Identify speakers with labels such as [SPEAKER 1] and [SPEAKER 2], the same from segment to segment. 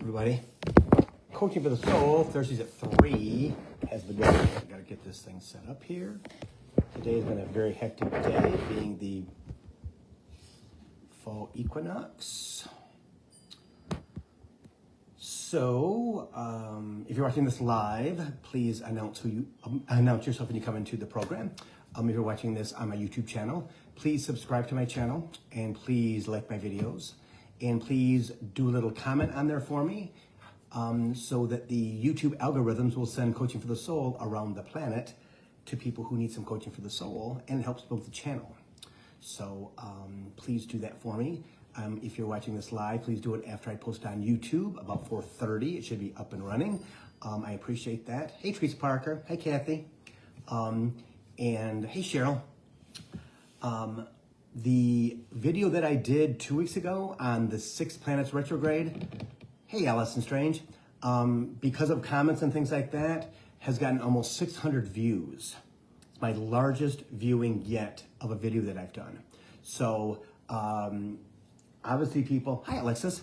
[SPEAKER 1] Everybody. Coaching for the Soul, Thursdays at 3 has begun. I gotta get this thing set up here. Today has been a very hectic day, being the fall equinox. So, if you're watching this live, please announce yourself when you come into the program. If you're watching this on my YouTube channel, please subscribe to my channel and please like my videos. And please do a little comment on there for me so that the YouTube algorithms will send Coaching for the Soul around the planet to people who need some coaching for the soul, and it helps build the channel. So please do that for me. If you're watching this live, please do it after I post on YouTube about 4:30. It should be up and running. I appreciate that. Hey, Teresa Parker. Hey, Kathy. And hey, Cheryl. The video that I did 2 weeks ago on the 6 planets retrograde, hey Allison Strange, because of comments and things like that, has gotten almost 600 views. It's my largest viewing yet of a video that I've done. So obviously people, hi Alexis.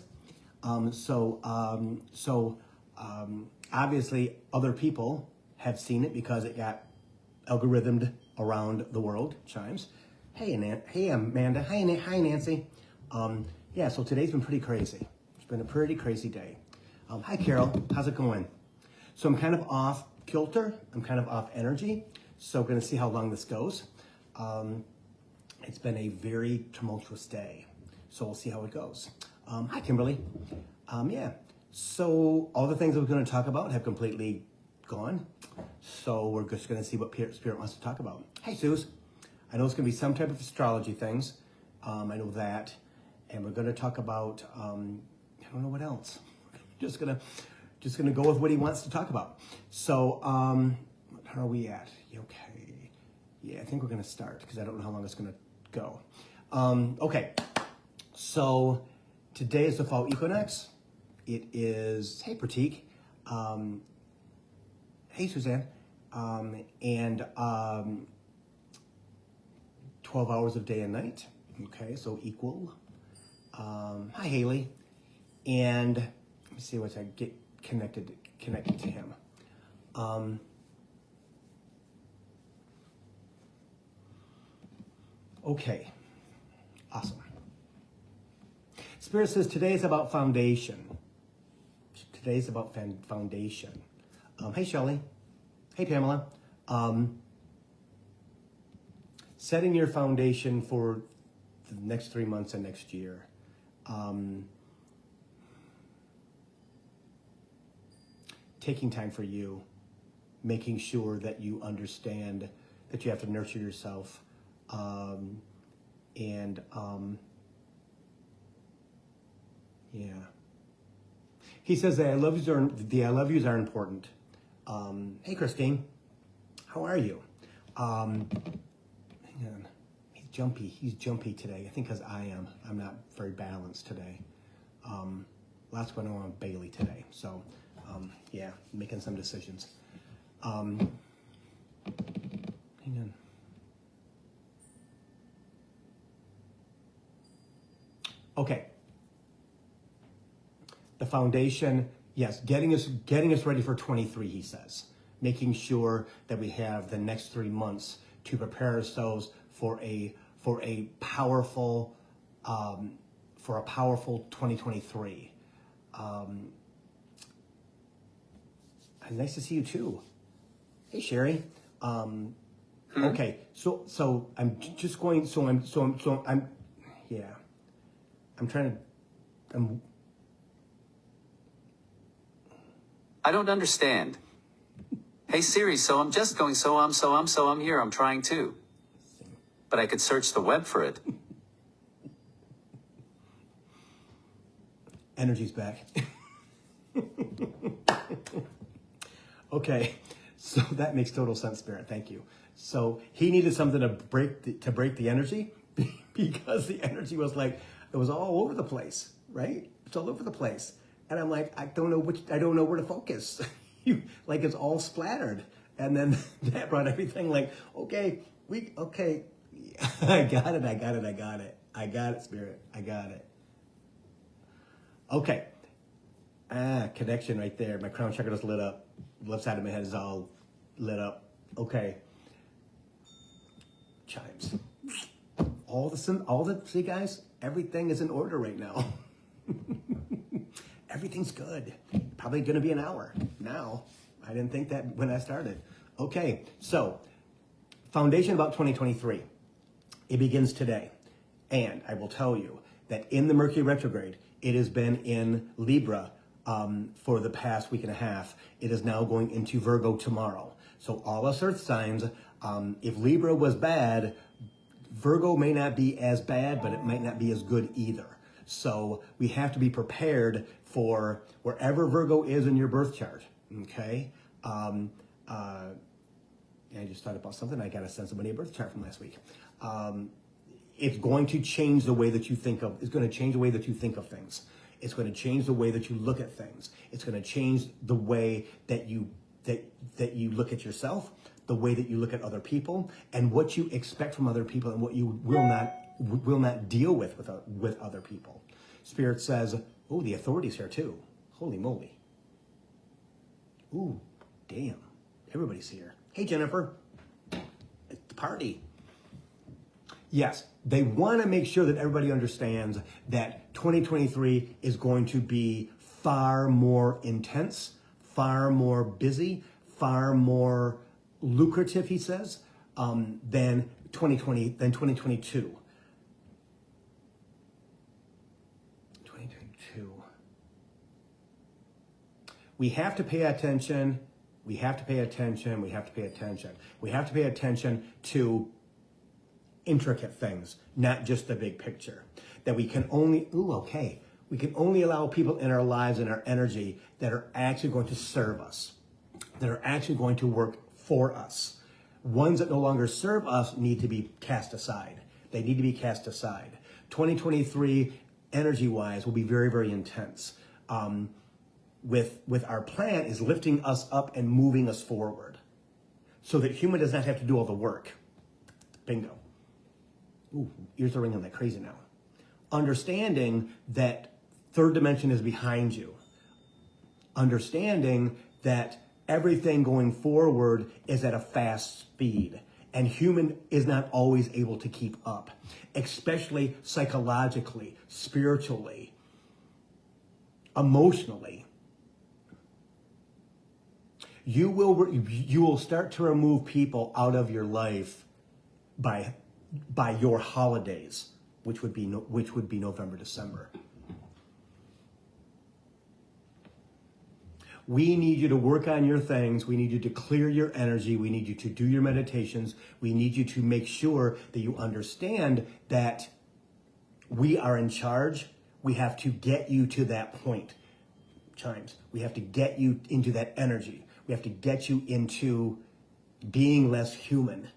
[SPEAKER 1] Obviously other people have seen it because it got algorithmed around the world, chimes. Hey, hey, Amanda. Hi, Nancy. Yeah, so today's been pretty crazy. It's been a pretty crazy day. Hi, Carol. How's it going? So I'm kind of off kilter. I'm kind of off energy. So we're going to see how long this goes. It's been a very tumultuous day. So we'll see how it goes. Hi, Kimberly. Yeah. So all the things I was going to talk about have completely gone. So we're just going to see what Spirit wants to talk about. Hey, Suze. I know it's going to be some type of astrology things. I know that. And we're going to talk about, I don't know what else. Just gonna go with what he wants to talk about. So, how are we at? Okay. Yeah, I think we're going to start because I don't know how long it's going to go. Okay. So, today is the fall equinox. It is, hey, Pratik. Hey, Suzanne. 12 hours of day and night. Okay, so equal. Hi, Haley. And let me see once I get connected to him. Okay, awesome. Spirit says today is about foundation. Today's about foundation. Hey, Shelley. Hey, Pamela. Setting your foundation for the next 3 months and next year. Taking time for you, making sure that you understand that you have to nurture yourself. Yeah. He says the I love yous are important. Hey, Christine, how are you? He's jumpy today. I think because I am. I'm not very balanced today. Last one I want Bailey today. So, yeah, making some decisions. Hang on. Okay. The foundation, yes, getting us ready for 23, he says. Making sure that we have the next 3 months to prepare ourselves for a powerful 2023. Nice to see you too. Hey, Sherry. Okay, so I'm just going.
[SPEAKER 2] I don't understand. Hey Siri, so I'm just going, I'm here, I'm trying to. But I could search the web for it.
[SPEAKER 1] Energy's back. Okay, so that makes total sense, Spirit. Thank you. So he needed something to break the energy because the energy was like, it was all over the place, right? It's all over the place. And I'm like, I don't know where to focus. Like it's all splattered. And then that brought everything like, okay. I got it, Spirit. I got it. Okay. Connection right there. My crown chakra is lit up. Left side of my head is all lit up. Okay. Chimes. See guys, everything is in order right now. Everything's good. Probably going to be an hour now. I didn't think that when I started. Okay, so foundation about 2023. It begins today. And I will tell you that in the Mercury retrograde, it has been in Libra for the past week and a half. It is now going into Virgo tomorrow. So all us earth signs, if Libra was bad, Virgo may not be as bad, but it might not be as good either. So we have to be prepared for wherever Virgo is in your birth chart, okay? I just thought about something. I got to send somebody a birth chart from last week. It's going to change the way that you think of, it's going to change the way that you think of things. It's going to change the way that you look at things. It's going to change the way that you look at yourself, the way that you look at other people, and what you expect from other people, and what you will not deal with other people. Spirit says, oh, the authority's here too. Holy moly. Ooh, damn. Everybody's here. Hey, Jennifer. It's the party. Yes, they want to make sure that everybody understands that 2023 is going to be far more intense, far more busy, far more lucrative, he says, than 2022. 2022. We have to pay attention. We have to pay attention. We have to pay attention. We have to pay attention to intricate things, not just the big picture. That we can only, we can only allow people in our lives and our energy that are actually going to serve us, that are actually going to work for us. Ones that no longer serve us need to be cast aside. They need to be cast aside. 2023, energy-wise, will be very, very intense. With our plan is lifting us up and moving us forward so that human does not have to do all the work. Bingo. Ooh, ears are ringing like crazy now. Understanding that third dimension is behind you. Understanding that everything going forward is at a fast speed, and human is not always able to keep up, especially psychologically, spiritually, emotionally. You will start to remove people out of your life by your holidays, which would be November, December. We need you to work on your things. We need you to clear your energy. We need you to do your meditations. We need you to make sure that you understand that we are in charge. We have to get you to that point. Chimes. We have to get you into that energy. We have to get you into being less human.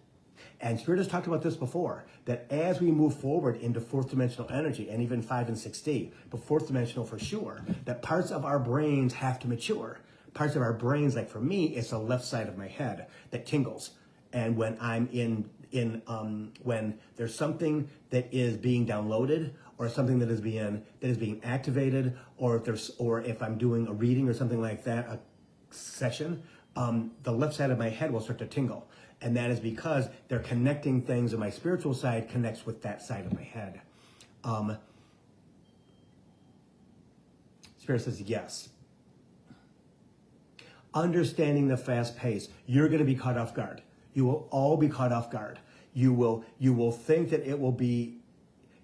[SPEAKER 1] And Spirit has talked about this before, that as we move forward into fourth dimensional energy, and even 5 and 6D, but fourth dimensional for sure, that parts of our brains have to mature. Parts of our brains, like for me, it's the left side of my head that tingles. And when I'm when there's something that is being downloaded, or something that is being activated, or if I'm doing a reading or something like that, a session, the left side of my head will start to tingle. And that is because they're connecting things, and my spiritual side connects with that side of my head. Spirit says yes. Understanding the fast pace, you're going to be caught off guard. You will all be caught off guard. You will think that it will be,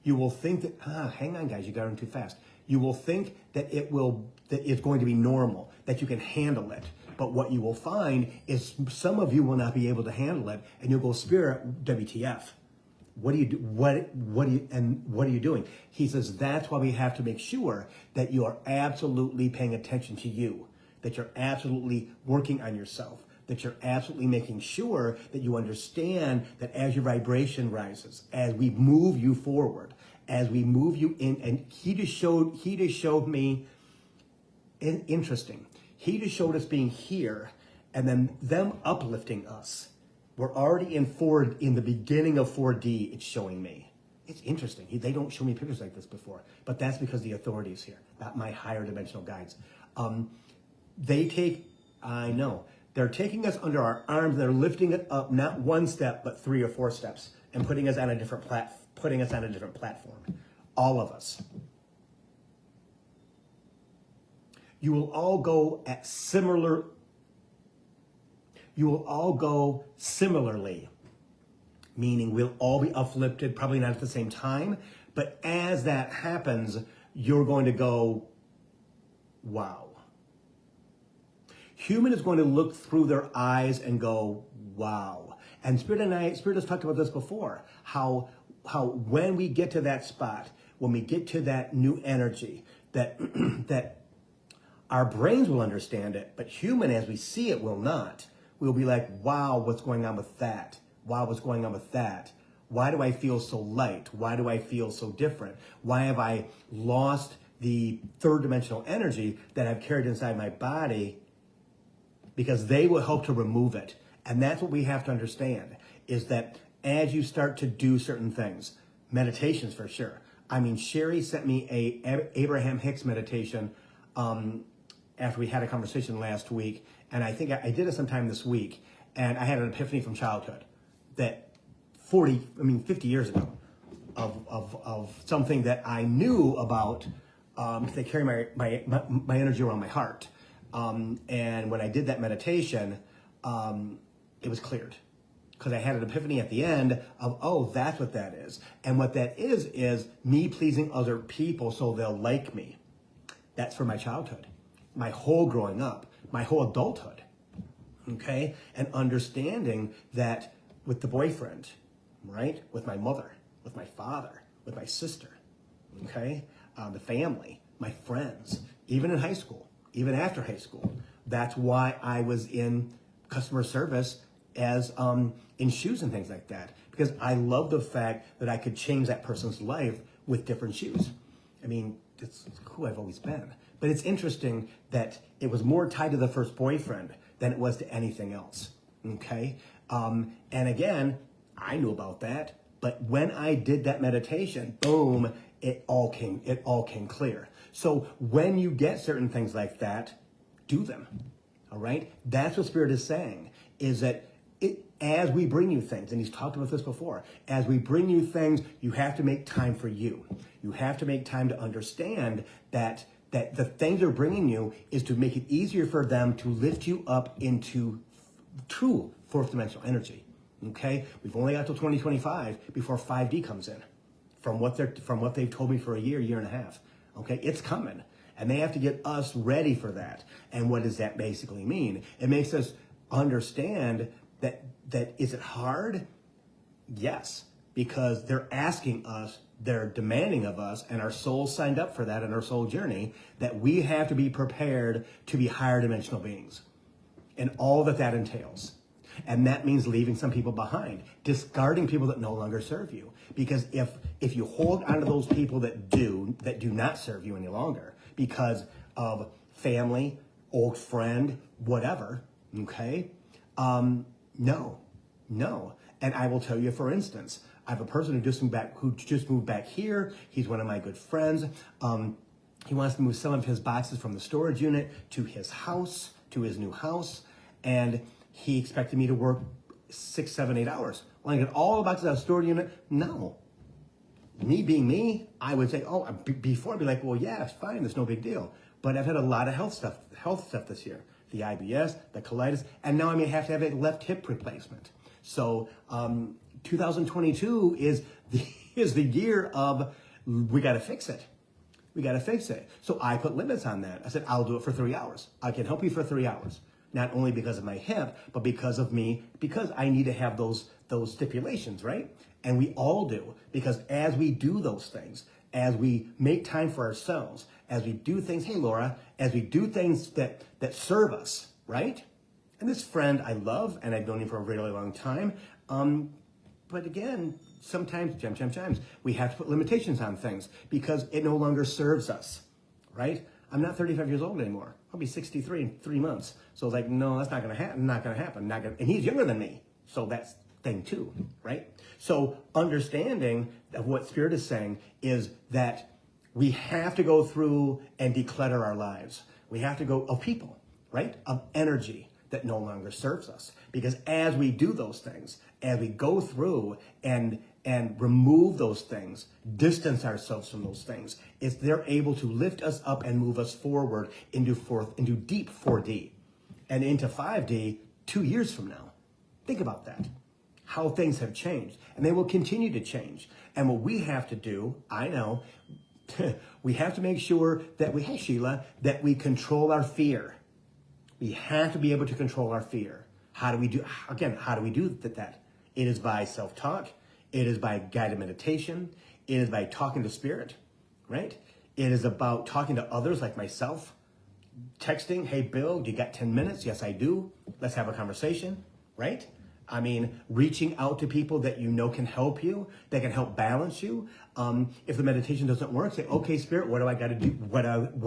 [SPEAKER 1] you will think that, hang on guys, you got on too fast. You will think that that it's going to be normal, that you can handle it. But what you will find is some of you will not be able to handle it, and you'll go, Spirit, WTF? What are you doing? He says that's why we have to make sure that you are absolutely paying attention to you, that you're absolutely working on yourself, that you're absolutely making sure that you understand that as your vibration rises, as we move you forward, as we move you in, and he just showed me, interesting. He just showed us being here, and then them uplifting us. We're already in the beginning of 4D, it's showing me. It's interesting. They don't show me pictures like this before, but that's because the authorities here, not my higher dimensional guides. I know, they're taking us under our arms. They're lifting it up, not one step, but 3 or 4 steps, and putting us on a different platform. All of us. You will all go similarly, meaning we'll all be uplifted, probably not at the same time, but as that happens, you're going to go, wow. Human is going to look through their eyes and go, wow. And Spirit has talked about this before, how when we get to that spot, when we get to that new energy, that that our brains will understand it, but human as we see it will not. We'll be like, wow, what's going on with that? Wow, what's going on with that? Why do I feel so light? Why do I feel so different? Why have I lost the 3rd dimensional energy that I've carried inside my body? Because they will help to remove it. And that's what we have to understand, is that as you start to do certain things, meditations for sure. I mean, Sherry sent me a Abraham Hicks meditation after we had a conversation last week. And I think I did it sometime this week. And I had an epiphany from childhood that 50 years ago of something that I knew about, because I carry my energy around my heart. And when I did that meditation, it was cleared. Because I had an epiphany at the end of, oh, that's what that is. And what that is me pleasing other people so they'll like me. That's from my childhood, my whole growing up, my whole adulthood, okay? And understanding that with the boyfriend, right? With my mother, with my father, with my sister, okay? The family, my friends, even in high school, even after high school. That's why I was in customer service as in shoes and things like that, because I love the fact that I could change that person's life with different shoes. I mean, it's who I've always been. But it's interesting that it was more tied to the first boyfriend than it was to anything else, okay? And again, I knew about that, but when I did that meditation, boom, it all came clear. So when you get certain things like that, do them, all right? That's what Spirit is saying, is that as we bring you things, and he's talked about this before, as we bring you things, you have to make time for you. You have to make time to understand that the things they're bringing you is to make it easier for them to lift you up into true 4th dimensional energy, okay? We've only got till 2025 before 5D comes in, from what they've told me for a year and a half, okay? It's coming, and they have to get us ready for that. And what does that basically mean? It makes us understand that is it hard? Yes, because they're asking us, they're demanding of us, and our soul signed up for that in our soul journey, that we have to be prepared to be higher dimensional beings and all that entails. And that means leaving some people behind, discarding people that no longer serve you. Because if you hold on to those people that do not serve you any longer because of family, old friend, whatever, okay? No. And I will tell you, for instance, I have a person who just moved back here. He's one of my good friends. He wants to move some of his boxes from the storage unit to his house, to his new house. And he expected me to work 6, 7, 8 hours. When I get all the boxes out of the storage unit, no. Me being me, I would say, before I'd be like, well, yeah, it's fine. There's no big deal. But I've had a lot of health stuff this year. The IBS, the colitis, and now I may have to have a left hip replacement. So 2022 is the year of, we got to fix it. We got to fix it. So I put limits on that. I said, I'll do it for 3 hours. I can help you for 3 hours. Not only because of my hip, but because of me, because I need to have those stipulations, right? And we all do, because as we do those things, as we make time for ourselves, as we do things, hey Laura, as we do things that serve us, right? And this friend I love, and I've known him for a really long time. But again, sometimes, chimes, we have to put limitations on things because it no longer serves us, right? I'm not 35 years old anymore. I'll be 63 in 3 months. So it's like, no, that's not going to happen. And he's younger than me. So thing too, right? So understanding of what Spirit is saying is that we have to go through and declutter our lives. We have to go of people, right? Of energy that no longer serves us. Because as we do those things, as we go through and remove those things, distance ourselves from those things, they're able to lift us up and move us forward into deep 4D and into 5D 2 years from now. Think about that. How things have changed, and they will continue to change. And what we have to do, I know, we have to make sure that hey Sheila, that we control our fear. We have to be able to control our fear. How do we do that? It is by self-talk. It is by guided meditation. It is by talking to Spirit, right? It is about talking to others like myself. Texting, hey Bill, you got 10 minutes? Yes, I do. Let's have a conversation, right? I mean, reaching out to people that you know can help you, that can help balance you. If the meditation doesn't work, say, okay, Spirit, what do I got to do? What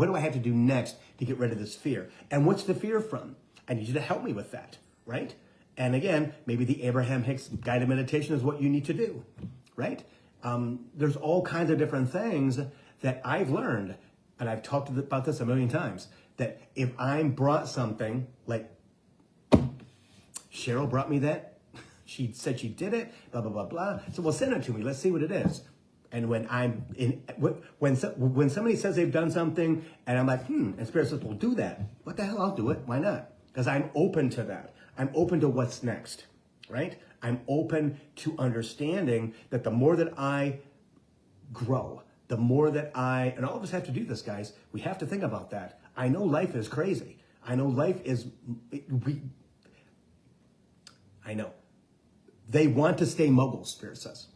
[SPEAKER 1] do I have to do next to get rid of this fear? And what's the fear from? I need you to help me with that, right? And again, maybe the Abraham Hicks guided meditation is what you need to do, right? There's all kinds of different things that I've learned, and I've talked about this a million times, that if I'm brought something, like Cheryl brought me that, she said she did it, blah, blah, blah, blah. So, well, send it to me. Let's see what it is. And when somebody says they've done something, and I'm like, and Spirit says, well, do that. What the hell? I'll do it. Why not? Because I'm open to that. I'm open to what's next, right? I'm open to understanding that the more that I grow, the more that and all of us have to do this, guys. We have to think about that. I know life is crazy. I know life is, I know. They want to stay muggles, Spirit says.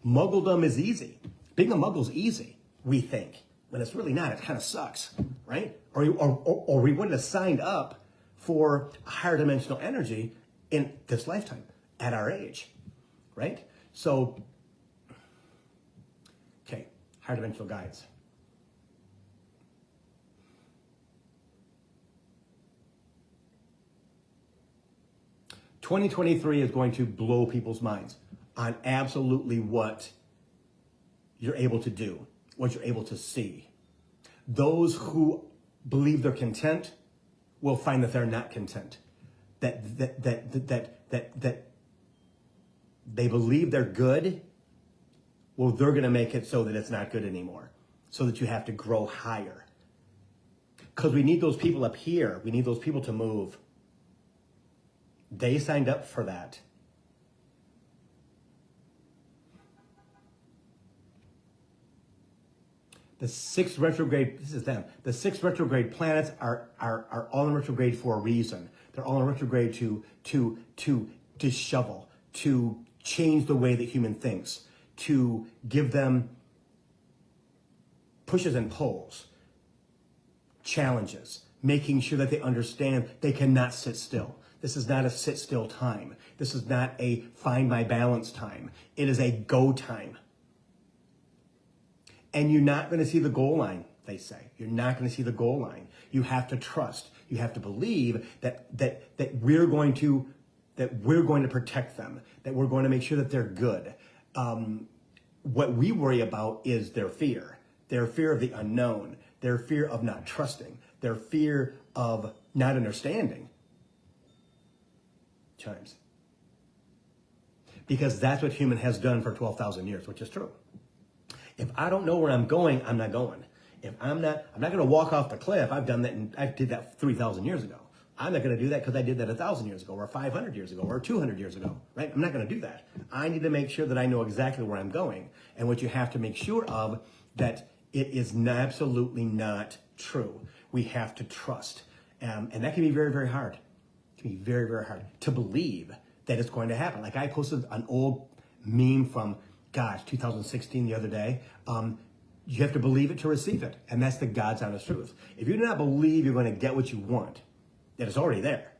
[SPEAKER 1] Muggledom is easy. Being a muggle's easy, we think. When it's really not, it kind of sucks, right? Or we wouldn't have signed up for a higher dimensional energy in this lifetime, at our age, right? So, okay, higher dimensional guides. "2023 is going to blow people's minds on absolutely what you're able to do, what you're able to see. Those who believe they're content will find that they're not content. That they believe they're good, well, they're going to make it so that it's not good anymore, so that you have to grow higher. Because we need those people up here. We need those people to move. They signed up for that. The 6 retrograde, this is them. The 6 retrograde planets are all in retrograde for a reason. They're all in retrograde to shovel, to change the way that human thinks, to give them pushes and pulls, challenges, making sure that they understand they cannot sit still. This is not a sit still time. This is not a find my balance time. It is a go time. And you're not going to see the goal line, they say. You're not going to see the goal line. You have to trust. You have to believe that we're going to protect them, that we're going to make sure that they're good. What we worry about is their fear of the unknown, their fear of not trusting, their fear of not understanding. Chimes. Because that's what human has done for 12,000 years, which is true. If I don't know where I'm going, I'm not going. If I'm not going to walk off the cliff. I've done that, and I did that 3,000 years ago. I'm not going to do that because I did that 1,000 years ago, or 500 years ago, or 200 years ago, right? I'm not going to do that. I need to make sure that I know exactly where I'm going. And what you have to make sure of, that it is absolutely not true. We have to trust. And that can be very, very hard. It can be very, very hard to believe that it's going to happen. Like I posted an old meme from, 2016 the other day. You have to believe it to receive it. And that's the God's honest truth. If you do not believe you're going to get what you want, that it's already there,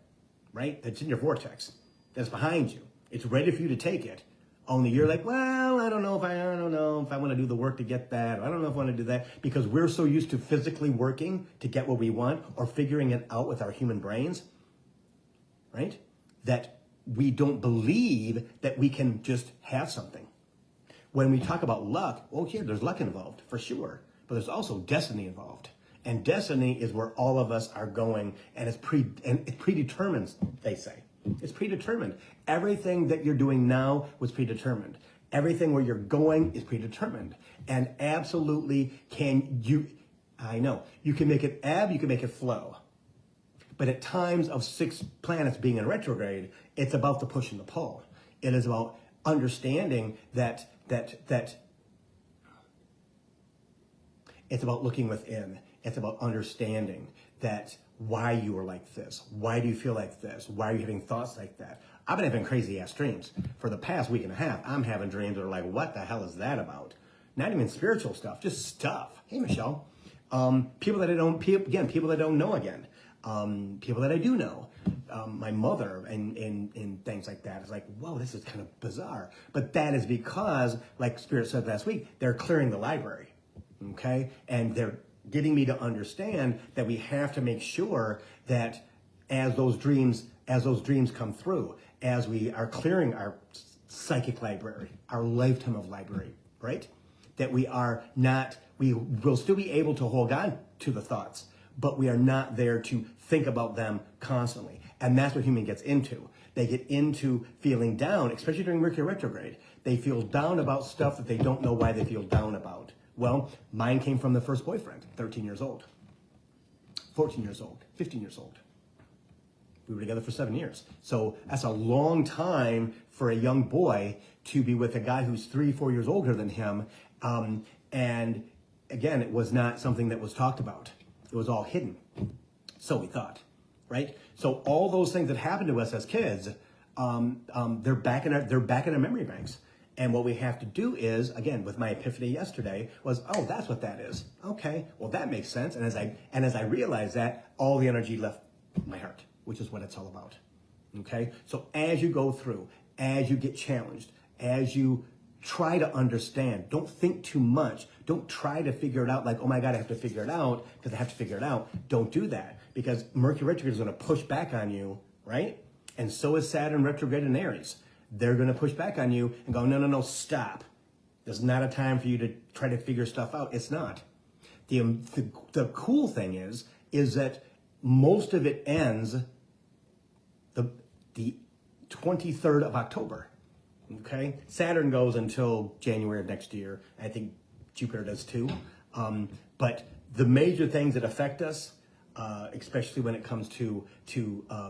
[SPEAKER 1] right? That's in your vortex. That's behind you. It's ready for you to take it. Only you're like, well, I don't know if I want to do the work to get that. Or I don't know if I want to do that, because we're so used to physically working to get what we want, or figuring it out with our human brains, right? That we don't believe that we can just have something. When we talk about luck, oh yeah, there's luck involved for sure, but there's also destiny involved. And destiny is where all of us are going, and it's predetermined, they say. It's predetermined. Everything that you're doing now was predetermined. Everything where you're going is predetermined. And absolutely I know, you can make it ebb, you can make it flow. But at times of 6 planets being in retrograde, it's about the push and the pull. It is about understanding that it's about looking within. It's about understanding that why you are like this. Why do you feel like this? Why are you having thoughts like that? I've been having crazy ass dreams. For the past week and a half, I'm having dreams that are like, what the hell is that about? Not even spiritual stuff, just stuff. Hey, Michelle. People that I don't know again. People that I do know. My mother and things like that. It's like, whoa, this is kind of bizarre. But that is because, like Spirit said last week, they're clearing the library. Okay? And they're getting me to understand that we have to make sure that as those dreams come through, as we are clearing our psychic library, our lifetime of library, right? That we will still be able to hold on to the thoughts, but we are not there to think about them constantly. And that's what human gets into. They get into feeling down, especially during Mercury retrograde. They feel down about stuff that they don't know why they feel down about. Well, mine came from the first boyfriend, 13 years old, 14 years old, 15 years old. We were together for 7 years. So that's a long time for a young boy to be with a guy who's 3-4 years older than him. And again, it was not something that was talked about. It was all hidden. So we thought, right? So all those things that happened to us as kids, they're back in our memory banks. And what we have to do is, again, with my epiphany yesterday, was, oh, that's what that is. Okay, well, that makes sense. And as I realized that, all the energy left my heart, which is what it's all about. Okay? So as you go through, as you get challenged, as you try to understand, don't think too much. Don't try to figure it out like, oh my God, I have to figure it out because I have to figure it out. Don't do that, because Mercury retrograde is going to push back on you, right? And so is Saturn retrograde in Aries. They're going to push back on you and go, no, stop. There's not a time for you to try to figure stuff out. It's not. The cool thing is that most of it ends the 23rd of October. Okay? Saturn goes until January of next year. I think Jupiter does too. But the major things that affect us, especially when it comes to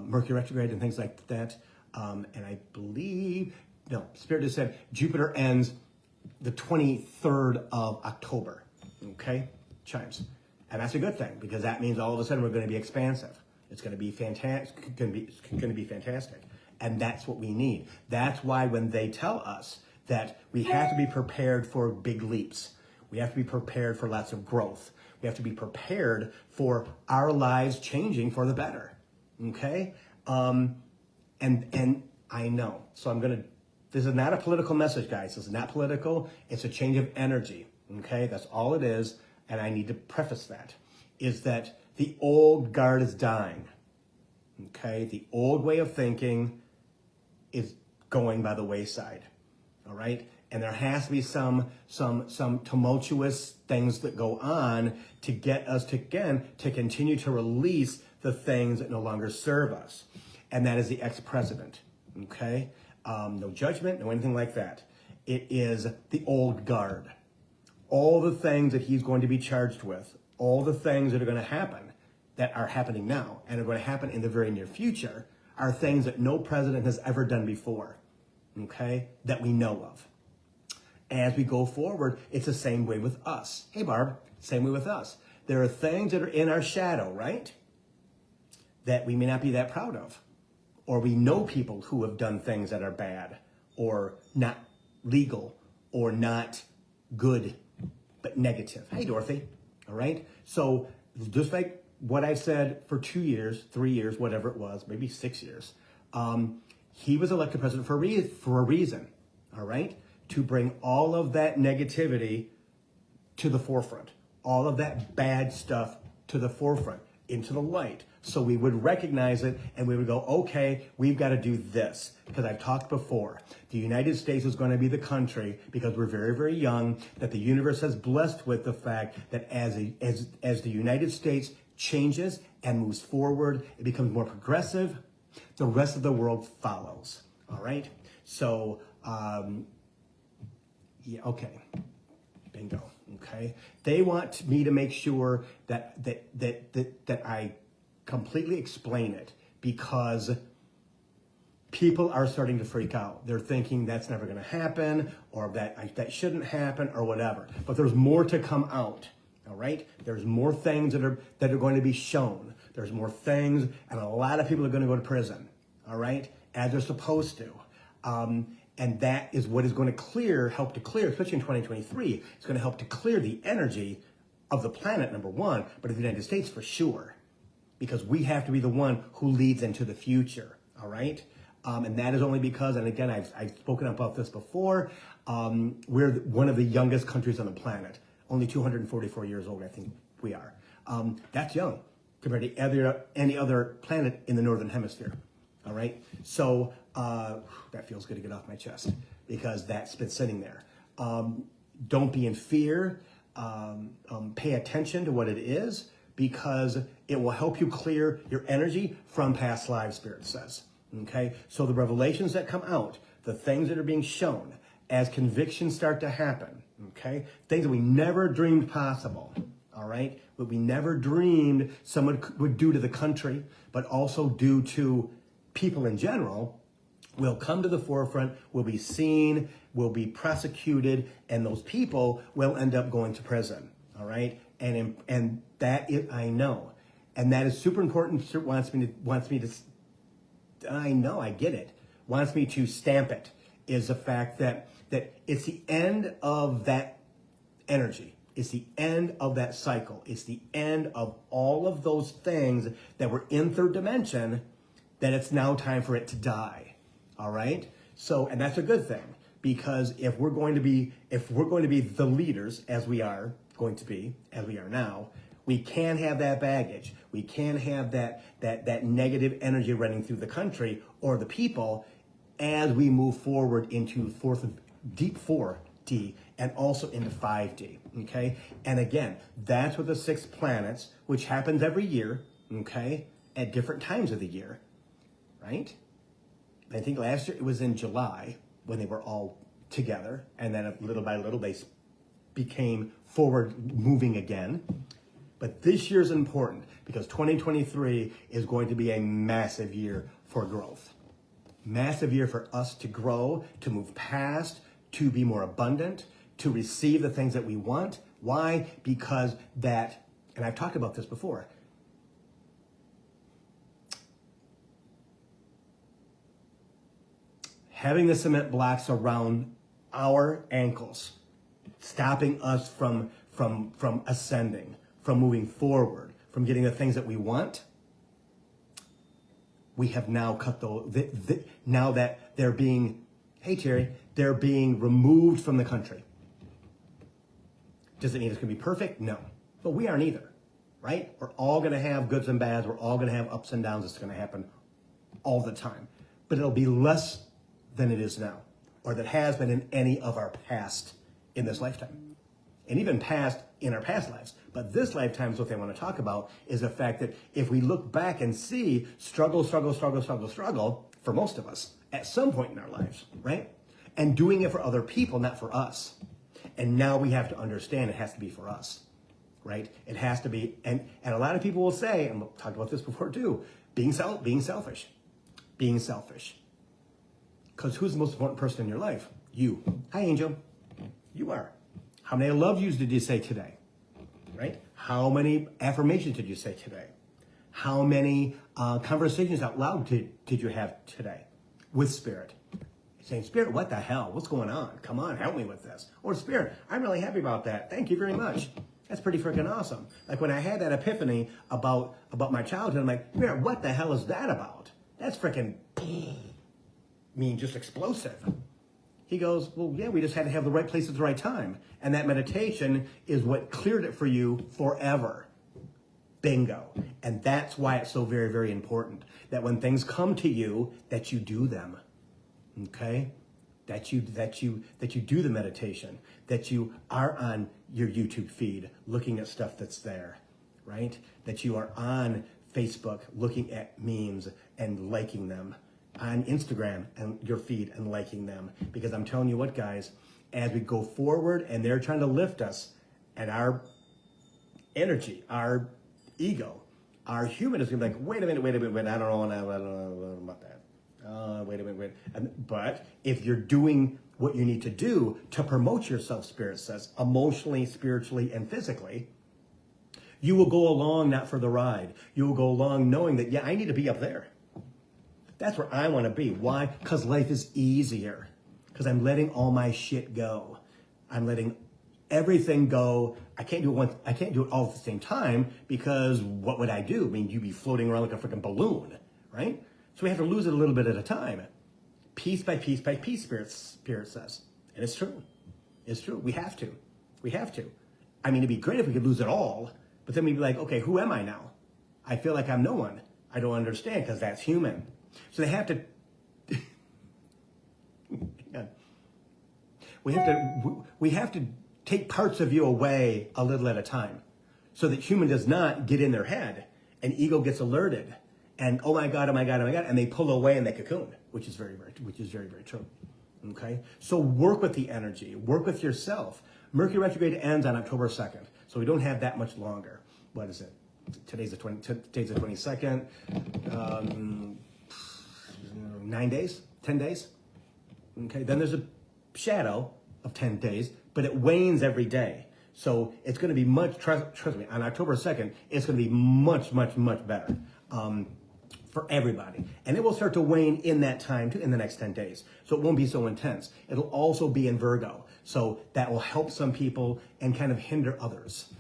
[SPEAKER 1] Mercury retrograde and things like that, and I believe, no, Spirit just said Jupiter ends the 23rd of October. Okay? Chimes. And that's a good thing, because that means all of a sudden we're going to be expansive. It's going to be fantastic. Going to be fantastic. And that's what we need. That's why when they tell us that we have to be prepared for big leaps, we have to be prepared for lots of growth, we have to be prepared for our lives changing for the better. Okay? And I know. So this is not a political message, guys. This is not political. It's a change of energy. Okay? That's all it is. And I need to preface that, is that the old guard is dying. Okay? The old way of thinking is going by the wayside. All right? And there has to be some tumultuous things that go on to get us to continue to release the things that no longer serve us. And that is the ex-president. Okay? No judgment, no anything like that. It is the old guard. All the things that he's going to be charged with, all the things that are going to happen, that are happening now and are going to happen in the very near future, are things that no president has ever done before, okay, that we know of. As we go forward, it's the same way with us. Hey, Barb, same way with us. There are things that are in our shadow, right, that we may not be that proud of. Or we know people who have done things that are bad or not legal or not good, but negative. Hey, Dorothy. All right? So just like what I said for 2 years, 3 years, whatever it was, maybe 6 years, he was elected president for a reason, all right? To bring all of that negativity to the forefront, all of that bad stuff to the forefront. into the light. So we would recognize it and we would go, okay, we've got to do this. Because I've talked before, the United States is going to be the country, because we're very, very young, that the universe has blessed with the fact that as the United States changes and moves forward, it becomes more progressive, the rest of the world follows. All right? So, yeah, okay. Bingo. Okay. They want me to make sure that I completely explain it, because people are starting to freak out. They're thinking that's never going to happen, or that shouldn't happen, or whatever. But there's more to come out. All right. There's more things that are going to be shown. There's more things, and a lot of people are going to go to prison. All right, as they're supposed to. And that is what is going to help to clear, especially in 2023, it's going to help to clear the energy of the planet, number one, but of the United States for sure, because we have to be the one who leads into the future, all right? And that is only because, and again, I've spoken about this before, we're one of the youngest countries on the planet, only 244 years old, I think we are. That's young compared to any other planet in the Northern Hemisphere. All right, so that feels good to get off my chest, because that's been sitting there. Don't be in fear. Pay attention to what it is, because it will help you clear your energy from past lives, Spirit says. Okay, so the revelations that come out, the things that are being shown as convictions start to happen, okay, things that we never dreamed possible. All right, what we never dreamed someone would do to the country, but also do to people in general, will come to the forefront, will be seen, will be prosecuted, and those people will end up going to prison. All right, and that is, I know, and that is super important. Wants me to. I know, I get it. Wants me to stamp it. Is the fact that it's the end of that energy. It's the end of that cycle. It's the end of all of those things that were in third dimension, that it's now time for it to die. All right? So, and that's a good thing, because if we're going to be the leaders, as we are going to be, as we are now, we can't have that baggage. We can't have that negative energy running through the country or the people as we move forward into deep 4D and also into 5D. Okay? And again, that's what the 6 planets, which happens every year, okay, at different times of the year. Right? I think last year it was in July when they were all together, and then little by little they became forward moving again. But this year is important, because 2023 is going to be a massive year for growth. Massive year for us to grow, to move past, to be more abundant, to receive the things that we want. Why? Because that, and I've talked about this before, having the cement blocks around our ankles, stopping us from ascending, from moving forward, from getting the things that we want, we have now cut those, now that they're being, hey Terry, they're being removed from the country. Does it mean it's going to be perfect? No. But we aren't either, right? We're all going to have goods and bads. We're all going to have ups and downs. It's going to happen all the time. But it'll be less than it is now, or that has been in any of our past in this lifetime, and even past in our past lives. But this lifetime is what they want to talk about, is the fact that if we look back and see struggle for most of us at some point in our lives, right? And doing it for other people, not for us. And now we have to understand it has to be for us, right? It has to be, and a lot of people will say, and we'll talk about this before too, being selfish. Because who's the most important person in your life? You. Hi, Angel. You are. How many I love yous did you say today? Right? How many affirmations did you say today? How many conversations out loud did you have today with Spirit? Saying, Spirit, what the hell? What's going on? Come on, help me with this. Or Spirit, I'm really happy about that. Thank you very much. That's pretty freaking awesome. Like when I had that epiphany about my childhood, I'm like, Spirit, what the hell is that about? That's freaking just explosive. He goes, well, yeah, we just had to have the right place at the right time. And that meditation is what cleared it for you forever. Bingo. And that's why it's so very, very important that when things come to you, that you do them. Okay? That you do the meditation, that you are on your YouTube feed looking at stuff that's there, right? That you are on Facebook looking at memes and liking them, on Instagram and your feed and liking them. Because I'm telling you what, guys, as we go forward and they're trying to lift us, and our energy, our ego, our human is going to be like, wait a minute, I don't know about that. Wait a minute. But if you're doing what you need to do to promote yourself, Spirit says, emotionally, spiritually, and physically, you will go along not for the ride. You will go along knowing that, yeah, I need to be up there. That's where I want to be. Why? Because life is easier. Because I'm letting all my shit go. I'm letting everything go. I can't do it all at the same time, because what would I do? I mean, you'd be floating around like a freaking balloon, right? So we have to lose it a little bit at a time. Piece by piece by piece, Spirit says. And it's true. It's true. We have to. I mean, it'd be great if we could lose it all, but then we'd be like, okay, who am I now? I feel like I'm no one. I don't understand, because that's human. So they have to... we have to take parts of you away a little at a time, so that human does not get in their head and ego gets alerted and oh my God, and they pull away in the cocoon, which is very, very true. Okay, so work with the energy, work with yourself. Mercury retrograde ends on October 2nd, so we don't have that much longer. What is it? Today's the 22nd. 9 days, 10 days. Okay, then there's a shadow of 10 days, but it wanes every day. So it's going to be trust me, on October 2nd, it's going to be much better for everybody. And it will start to wane in that time too, in the next 10 days. So it won't be so intense. It'll also be in Virgo. So that will help some people and kind of hinder others.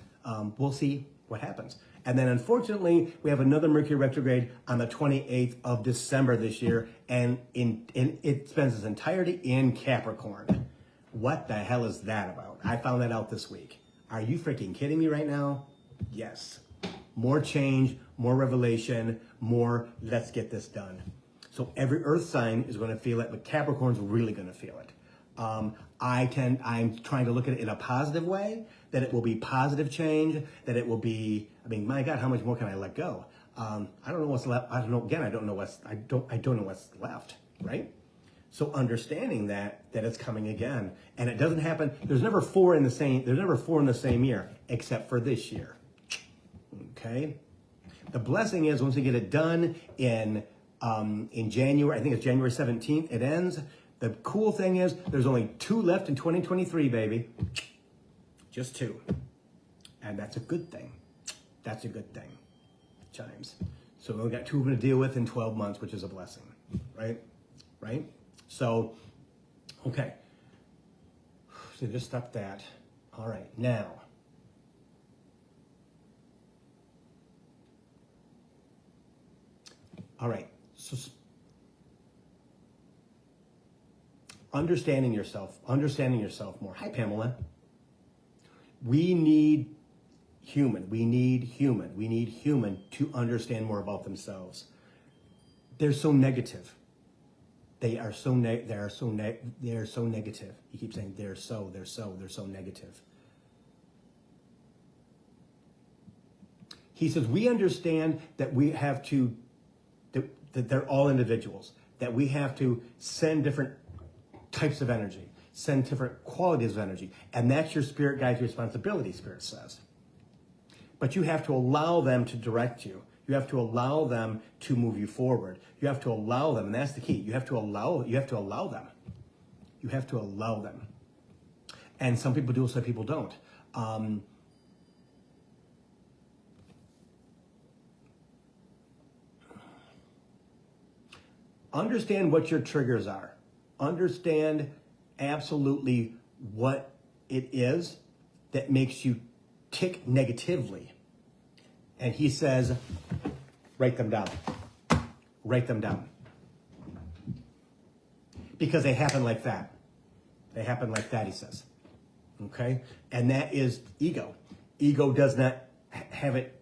[SPEAKER 1] We'll see what happens. And then unfortunately, we have another Mercury retrograde on the 28th of December this year, and it spends its entirety in Capricorn. What the hell is that about? I found that out this week. Are you freaking kidding me right now? Yes. More change, more revelation, more let's get this done. So every earth sign is going to feel it, but Capricorn's really going to feel it. I'm trying to look at it in a positive way, that it will be positive change, that it will be, I mean, my God, how much more can I let go? I don't know what's left. I don't know what's left, right? So understanding that it's coming again, and it doesn't happen. There's never four in the same year, except for this year. Okay. The blessing is once we get it done in January, I think it's January 17th, it ends. The cool thing is there's only 2 left in 2023, baby. Just 2. And that's a good thing. That's a good thing. Chimes. So we only got 2 of them to deal with in 12 months, which is a blessing, right? Right? So, okay. So just stop that. All right, now. All right, so understanding yourself more. Hi, Pamela. We need human to understand more about themselves. They're so negative. They are so negative. You keep saying they're so negative. He says, we understand that we have to, that they're all individuals, that we have to send different types of energy, send different qualities of energy. And that's your spirit guide's responsibility, Spirit says. But you have to allow them to direct you. You have to allow them to move you forward. You have to allow them, and that's the key. You have to allow them. You have to allow them. And some people do, some people don't. Understand what your triggers are. Understand absolutely what it is that makes you tick negatively. And he says, write them down. Write them down. Because they happen like that. They happen like that, he says. Okay? And that is ego. Ego does not have it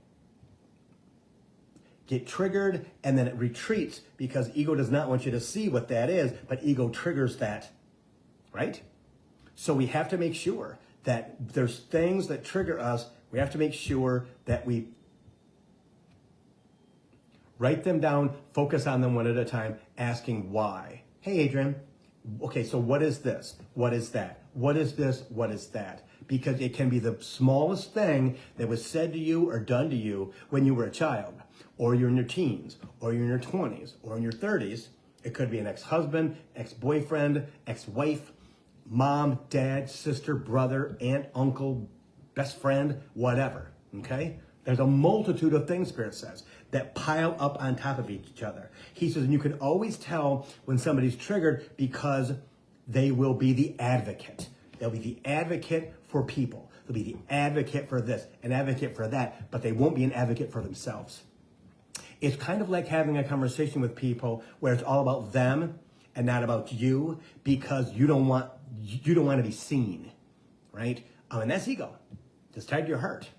[SPEAKER 1] get triggered, and then it retreats because ego does not want you to see what that is, but ego triggers that, right? So we have to make sure that there's things that trigger us. We have to make sure that we write them down, focus on them one at a time, asking why. Hey, Adrian, okay, so what is this? What is that? What is this? What is that? Because it can be the smallest thing that was said to you or done to you when you were a child, or you're in your teens, or you're in your 20s, or in your 30s. It could be an ex-husband, ex-boyfriend, ex-wife, mom, dad, sister, brother, aunt, uncle, best friend, whatever, okay? There's a multitude of things, Spirit says, that pile up on top of each other. He says, and you can always tell when somebody's triggered because they will be the advocate. They'll be the advocate for people. They'll be the advocate for this, an advocate for that, but they won't be an advocate for themselves. It's kind of like having a conversation with people where it's all about them and not about you because you don't want to be seen, right? And that's ego. Just tied to your heart,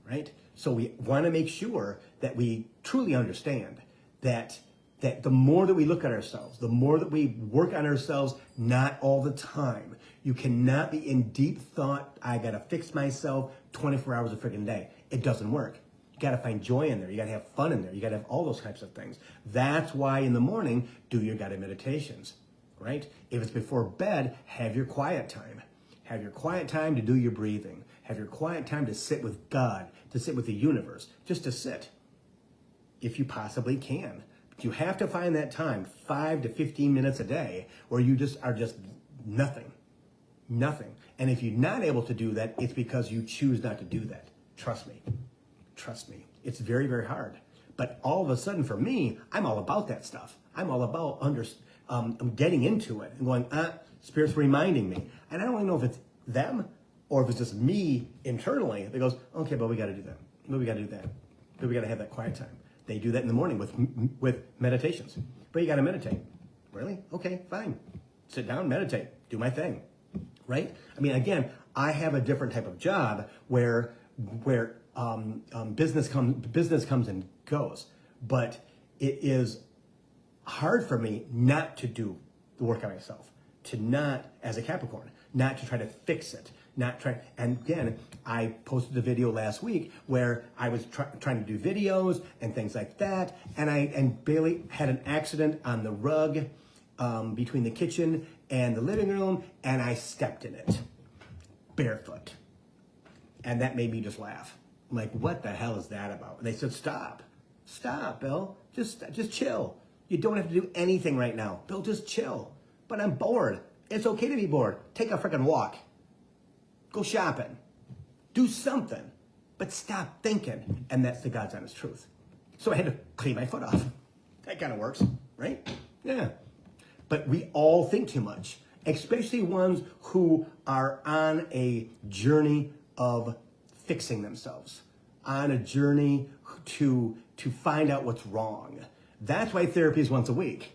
[SPEAKER 1] right? So we want to make sure that we truly understand that the more that we look at ourselves, the more that we work on ourselves, not all the time. You cannot be in deep thought, I got to fix myself 24 hours a freaking day. It doesn't work. You got to find joy in there. You got to have fun in there. You got to have all those types of things. That's why in the morning, do your guided meditations, right? If it's before bed, have your quiet time. Have your quiet time to do your breathing. Have your quiet time to sit with God, to sit with the universe, just to sit, if you possibly can. But you have to find that time, 5 to 15 minutes a day, where you just are just nothing. Nothing. And if you're not able to do that, it's because you choose not to do that. Trust me. Trust me. It's very, very hard. But all of a sudden, for me, I'm all about that stuff. I'm all about getting into it and going, Spirit's reminding me. And I don't even know if it's them or if it's just me internally that goes, okay, but we got to do that. But we got to do that. But we got to have that quiet time. They do that in the morning with meditations. But you got to meditate. Really? Okay, fine. Sit down, meditate, do my thing. Right? I mean, again, I have a different type of job where business comes and goes, but it is hard for me not to do the work on myself, to not, as a Capricorn, not to try to fix it, not try. And again, I posted a video last week where I was trying to do videos and things like that, and Bailey had an accident on the rug between the kitchen and the living room, and I stepped in it, barefoot. And that made me just laugh. I'm like, what the hell is that about? And they said, stop, Bill, just chill. You don't have to do anything right now. Bill, just chill. But I'm bored. It's okay to be bored. Take a freaking walk. Go shopping. Do something. But stop thinking. And that's the God's honest truth. So I had to clean my foot off. That kind of works, right? Yeah. But we all think too much, especially ones who are on a journey of fixing themselves, on a journey to find out what's wrong. That's why therapy is once a week.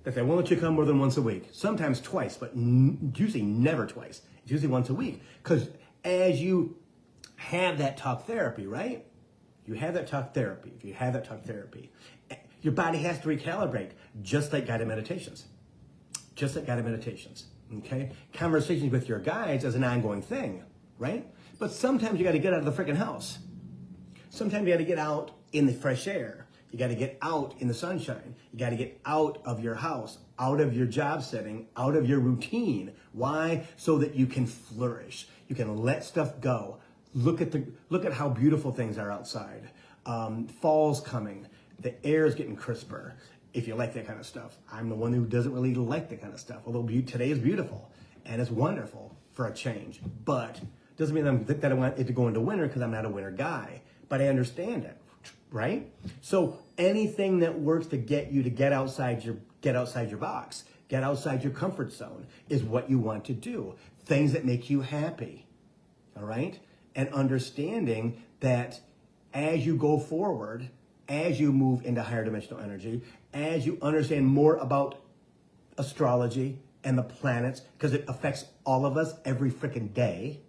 [SPEAKER 1] That they won't let you come more than once a week. Sometimes twice, but usually never twice. It's usually once a week. Because as you have that talk therapy, right? You have that talk therapy. If you have that talk therapy, your body has to recalibrate, just like guided meditations. Just like guided meditations, okay? Conversations with your guides is an ongoing thing, right? But sometimes you got to get out of the freaking house. Sometimes you got to get out in the fresh air. You got to get out in the sunshine. You got to get out of your house, out of your job setting, out of your routine. Why? So that you can flourish. You can let stuff go. Look at how beautiful things are outside. Fall's coming. The air is getting crisper. If you like that kind of stuff. I'm the one who doesn't really like that kind of stuff. Although today is beautiful and it's wonderful for a change. But it doesn't mean that I want it to go into winter because I'm not a winter guy. But I understand it, right? So anything that works to get you to get outside your box, get outside your comfort zone is what you want to do. Things that make you happy, all right? And understanding that as you go forward, as you move into higher dimensional energy, as you understand more about astrology and the planets, because it affects all of us every freaking day,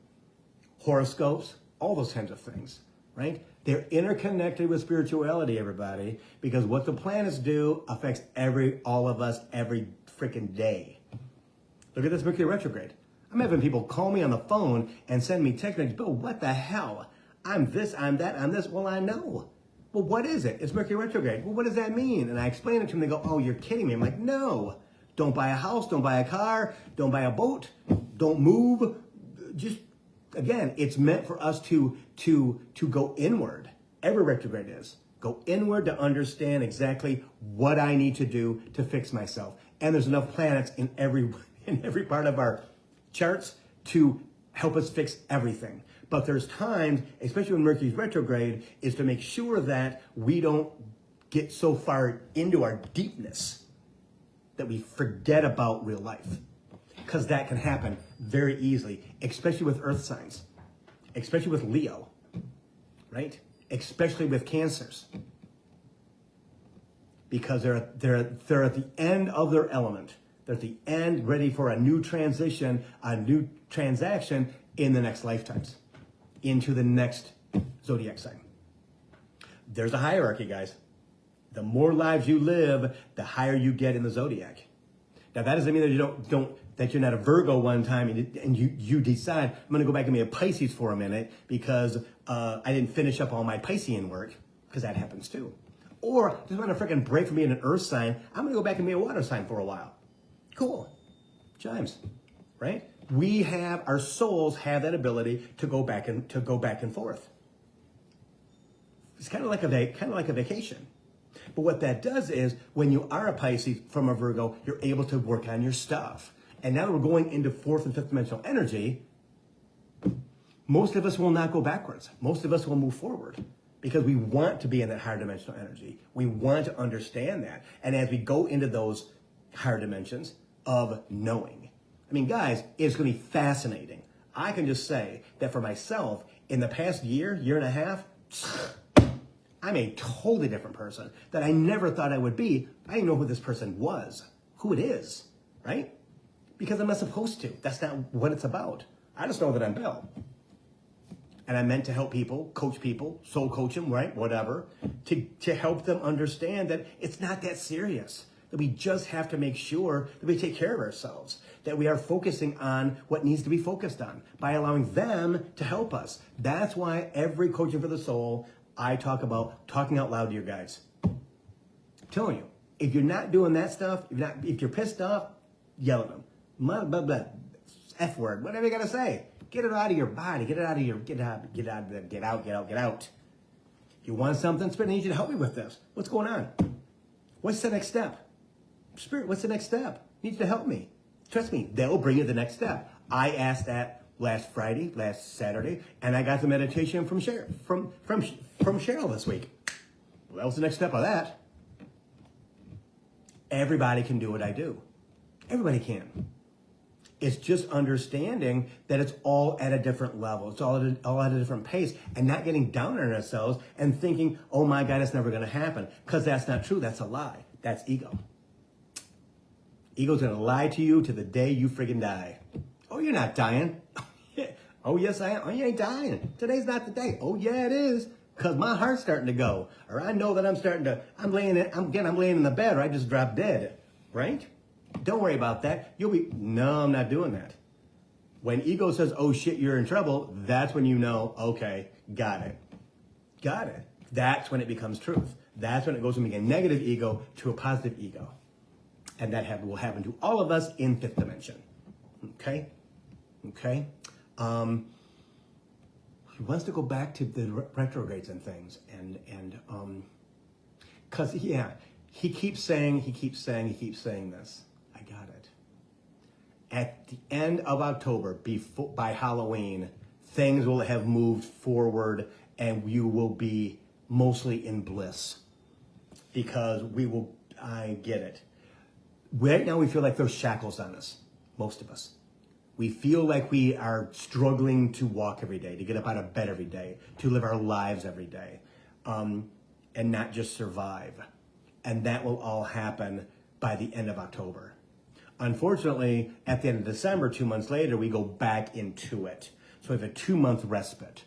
[SPEAKER 1] horoscopes, all those kinds of things, right? They're interconnected with spirituality, everybody, because what the planets do affects all of us every freaking day. Look at this Mercury retrograde. I'm having people call me on the phone and send me text messages, Bill, what the hell? I'm this, I'm that, I'm this. Well, I know. Well, what is it? It's Mercury retrograde. Well, what does that mean? And I explain it to them. They go, oh, you're kidding me. I'm like, no. Don't buy a house. Don't buy a car. Don't buy a boat. Don't move. Just, again, it's meant for us to go inward. Every retrograde is. Go inward to understand exactly what I need to do to fix myself. And there's enough planets in every part of our charts to help us fix everything. But there's times, especially when Mercury's retrograde, is to make sure that we don't get so far into our deepness that we forget about real life. Because that can happen very easily, especially with earth signs, especially with Leo, right? Especially with Cancers. Because they're at the end of their element. They're at the end, ready for a new transition, a new transaction in the next lifetimes, into the next zodiac sign. There's a hierarchy, guys. The more lives you live, the higher you get in the zodiac. Now that doesn't mean that that you're not a Virgo one time and you decide I'm going to go back and be a Pisces for a minute because I didn't finish up all my Piscean work, because that happens too. Or just want to freaking break from being an earth sign. I'm going to go back and be a water sign for a while. Cool. Chimes, right? Our souls have that ability to go back and forth. It's kind of like a vacation. But what that does is when you are a Pisces from a Virgo, you're able to work on your stuff. And now we're going into fourth and fifth dimensional energy. Most of us will not go backwards. Most of us will move forward because we want to be in that higher dimensional energy. We want to understand that. And as we go into those higher dimensions of knowing, I mean, guys, it's going to be fascinating. I can just say that for myself, in the past year and a half, I'm a totally different person that I never thought I would be. I didn't know who this person was, who it is, right? Because I'm not supposed to. That's not what it's about. I just know that I'm Bill. And I'm meant to help people, coach people, soul coach them, right? Whatever, to help them understand that it's not that serious. That we just have to make sure that we take care of ourselves, that we are focusing on what needs to be focused on by allowing them to help us. That's why every Coaching for the Soul, I talk about talking out loud to your guys. I'm telling you, if you're not doing that stuff, if you're pissed off, yell at them. Blah, blah, blah. F word, whatever you gotta say. Get it out of your body. Get out. You want something, Spirit, I need you to help me with this. What's going on? What's the next step? Spirit, what's the next step? You need to help me. Trust me, they'll bring you the next step. I asked that last Saturday, and I got the meditation from Cheryl this week. Well, that was the next step of that. Everybody can do what I do. Everybody can. It's just understanding that it's all at a different level. It's all at a different pace, and not getting down on ourselves and thinking, oh my God, it's never going to happen. Because that's not true. That's a lie. That's ego. Ego's going to lie to you to the day you friggin' die. Oh, you're not dying. Oh, yes, I am. Oh, you ain't dying. Today's not the day. Oh, yeah, it is. Because my heart's starting to go. Or I know that I'm laying in the bed, or I just dropped dead. Right? Don't worry about that. No, I'm not doing that. When ego says, oh shit, you're in trouble, that's when you know, okay, got it. That's when it becomes truth. That's when it goes from being a negative ego to a positive ego. And that will happen to all of us in fifth dimension. Okay? He wants to go back to the retrogrades and things. Because, he keeps saying this. I got it. At the end of October, by Halloween, things will have moved forward and you will be mostly in bliss. Because I get it. Right now we feel like there's shackles on us, most of us. We feel like we are struggling to walk every day, to get up out of bed every day, to live our lives every day, and not just survive. And that will all happen by the end of October. Unfortunately, at the end of December, 2 months later, we go back into it. So we have a 2-month respite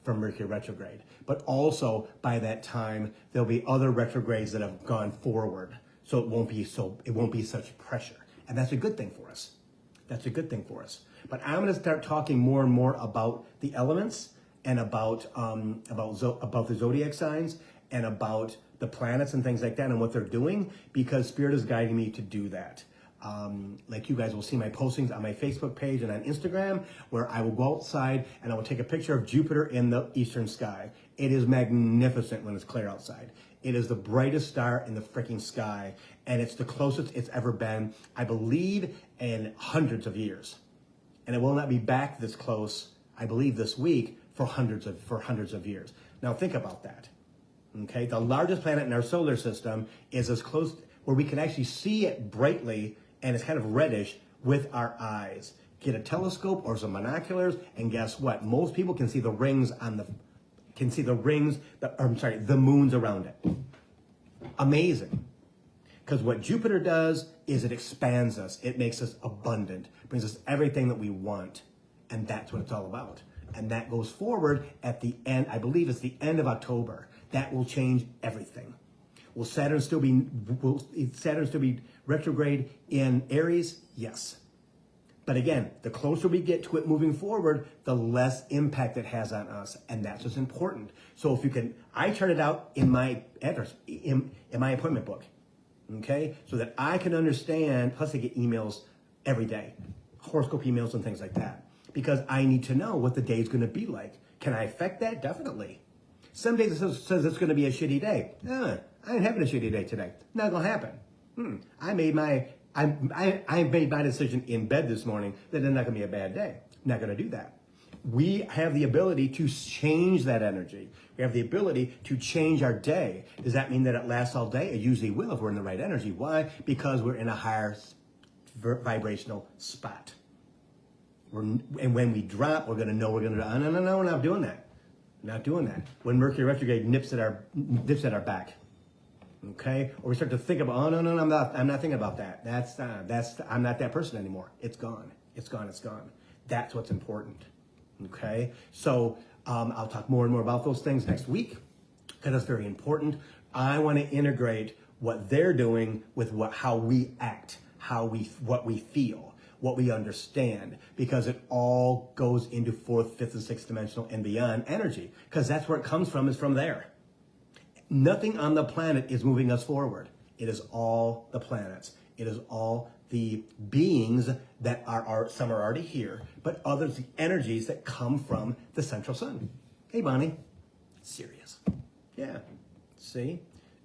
[SPEAKER 1] from Mercury retrograde. But also by that time, there'll be other retrogrades that have gone forward. So it won't be such pressure. And that's a good thing for us. That's a good thing for us. But I'm going to start talking more and more about the elements and about the zodiac signs and about the planets and things like that and what they're doing, because Spirit is guiding me to do that. Like you guys will see my postings on my Facebook page and on Instagram, where I will go outside and I will take a picture of Jupiter in the eastern sky. It is magnificent when it's clear outside. It is the brightest star in the freaking sky, and it's the closest it's ever been, I believe, in hundreds of years. And it will not be back this close, I believe, this week for hundreds of years. Now think about that. Okay, the largest planet in our solar system is as close where we can actually see it brightly, and it's kind of reddish with our eyes. Get a telescope or some binoculars, and guess what? Most people can see the rings the moons around it. Amazing. Because what Jupiter does is it expands us. It makes us abundant, brings us everything that we want. And that's what it's all about. And that goes forward at the end, I believe it's the end of October. That will change everything. Will Saturn still be retrograde in Aries? Yes. But again, the closer we get to it moving forward, the less impact it has on us. And that's what's important. So if you can, I chart it out in my address, in my appointment book. Okay? So that I can understand, plus I get emails every day, horoscope emails and things like that. Because I need to know what the day is going to be like. Can I affect that? Definitely. Some days it says it's going to be a shitty day. I ain't having a shitty day today. Not going to happen. I made my decision in bed this morning that it's not going to be a bad day. Not going to do that. We have the ability to change that energy. We have the ability to change our day. Does that mean that it lasts all day? It usually will if we're in the right energy. Why? Because we're in a higher vibrational spot. And when we drop, we're going to know we're going to, no, we're not doing that. Not doing that. When Mercury retrograde nips at our back. Okay? Or we start to think about, no, I'm not thinking about that. I'm not that person anymore. It's gone. It's gone. That's what's important. Okay? So I'll talk more and more about those things next week, because that's very important. I want to integrate what they're doing with how we act, what we feel, what we understand, because it all goes into fourth, fifth, and sixth dimensional and beyond energy, because that's where it comes from, is from there. Nothing on the planet is moving us forward. It is all the planets. It is all the beings that are some are already here, but others, the energies that come from the central sun. Hey, Bonnie. Serious. Yeah. See?